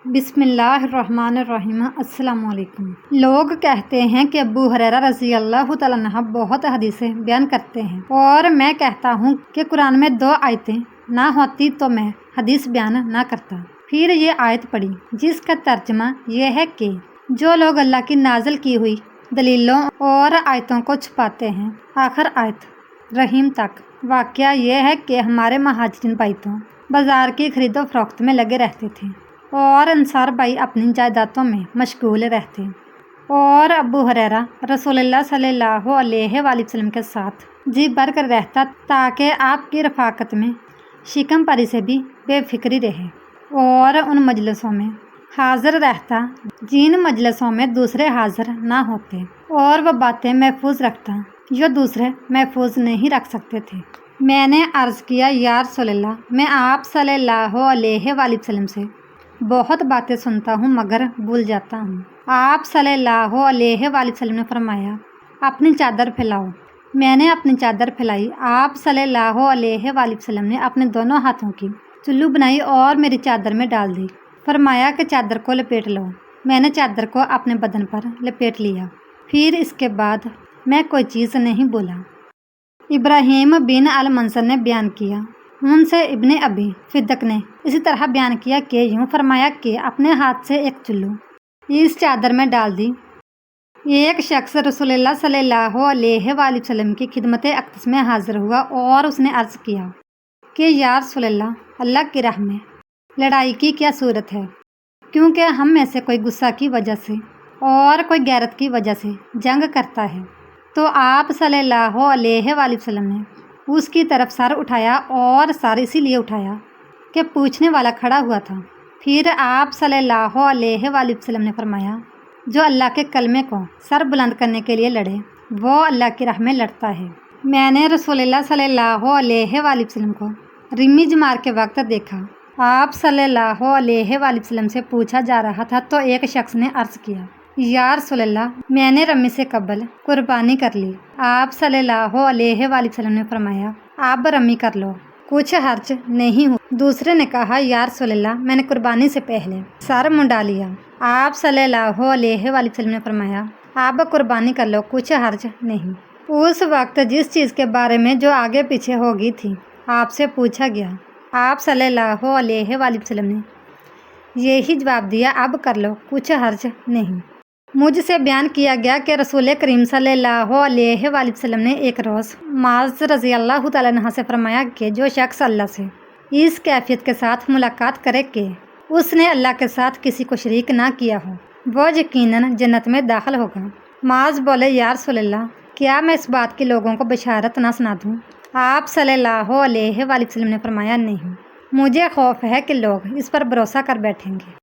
بسم اللہ الرحمن الرحیم۔ السلام علیکم۔ لوگ کہتے ہیں کہ ابو ہریرہ رضی اللہ تعالیٰ عنہ بہت حدیثیں بیان کرتے ہیں، اور میں کہتا ہوں کہ قرآن میں 2 آیتیں نہ ہوتی تو میں حدیث بیان نہ کرتا۔ پھر یہ آیت پڑھی جس کا ترجمہ یہ ہے کہ جو لوگ اللہ کی نازل کی ہوئی دلیلوں اور آیتوں کو چھپاتے ہیں۔ آخر آیت رحیم تک۔ واقعہ یہ ہے کہ ہمارے مہاجرین بھائی تو بازار کی خرید و فروخت میں لگے رہتے تھے اور انصار بھائی اپنی جائیدادوں میں مشغول رہتے، اور ابو ہریرہ رسول اللہ صلی اللہ علیہ وآلہ وسلم کے ساتھ جی بھر کر رہتا تاکہ آپ کی رفاقت میں شکم پری سے بھی بے فکری رہے، اور ان مجلسوں میں حاضر رہتا جن مجلسوں میں دوسرے حاضر نہ ہوتے، اور وہ باتیں محفوظ رکھتا جو دوسرے محفوظ نہیں رکھ سکتے تھے۔ میں نے عرض کیا یا رسول اللہ، میں آپ صلی اللہ علیہ وآلہ وسلم سے بہت باتیں سنتا ہوں مگر بھول جاتا ہوں۔ آپ صلی اللہ علیہ وآلہ وسلم نے فرمایا اپنی چادر پھیلاؤ۔ میں نے اپنی چادر پھیلائی۔ آپ صلی اللہ علیہ وآلہ وسلم نے اپنے دونوں ہاتھوں کی چلو بنائی اور میری چادر میں ڈال دی۔ فرمایا کہ چادر کو لپیٹ لو۔ میں نے چادر کو اپنے بدن پر لپیٹ لیا، پھر اس کے بعد میں کوئی چیز نہیں بولا۔ ابراہیم بن المنصر نے بیان کیا، ان سے ابن ابی فدق نے اسی طرح بیان کیا کہ یوں فرمایا کہ اپنے ہاتھ سے ایک چلو اس چادر میں ڈال دی۔ ایک شخص رسول اللہ صلی اللہ علیہ وآلہ وسلم کی خدمت اقدس میں حاضر ہوا اور اس نے عرض کیا کہ یا رسول اللہ کی راہ میں لڑائی کی کیا صورت ہے، کیونکہ ہم میں سے کوئی غصہ کی وجہ سے اور کوئی غیرت کی وجہ سے جنگ کرتا ہے۔ تو آپ صلی اللہ علیہ وآلہ وسلم نے اس کی طرف سر اٹھایا، اور سر اسی لیے اٹھایا کہ پوچھنے والا کھڑا ہوا تھا۔ پھر آپ صلی اللہ علیہ وآلہ وسلم نے فرمایا جو اللہ کے کلمے کو سر بلند کرنے کے لیے لڑے وہ اللہ کی راہ میں لڑتا ہے۔ میں نے رسول اللہ صلی اللہ علیہ وآلہ وسلم کو رمی جمار کے وقت دیکھا۔ آپ صلی اللہ علیہ وآلہ وسلم سے پوچھا جا رہا تھا تو ایک شخص نے عرض کیا یا رسول اللہ، میں نے رمی سے قبل قربانی کر لی۔ آپ صلی اللہ علیہ وآلہ وسلم نے فرمایا آپ رمی کر لو، کچھ حرج نہیں ہو۔ دوسرے نے کہا یا رسول اللہ، میں نے قربانی سے پہلے سر منڈا لیا۔ آپ صلی اللہ علیہ وآلہ وسلم نے فرمایا آپ قربانی کر لو، کچھ حرج نہیں۔ اس وقت جس چیز کے بارے میں جو آگے پیچھے ہو گئی تھی آپ سے پوچھا گیا، آپ صلی اللہ علیہ وآلہ وسلم نے یہی جواب دیا اب کر لو، کچھ حرج نہیں۔ مجھ سے بیان کیا گیا کہ رسول کریم صلی اللہ علیہ وآلہ وسلم نے ایک روز معاذ رضی اللہ تعالیٰ عنہ سے فرمایا کہ جو شخص اللہ سے اس کیفیت کے ساتھ ملاقات کرے کہ اس نے اللہ کے ساتھ کسی کو شریک نہ کیا ہو وہ یقیناً جنت میں داخل ہوگا۔ معاذ بولے یا رسول اللہ، کیا میں اس بات کی لوگوں کو بشارت نہ سنا دوں؟ آپ صلی اللہ علیہ وآلہ وسلم نے فرمایا نہیں، مجھے خوف ہے کہ لوگ اس پر بھروسہ کر بیٹھیں گے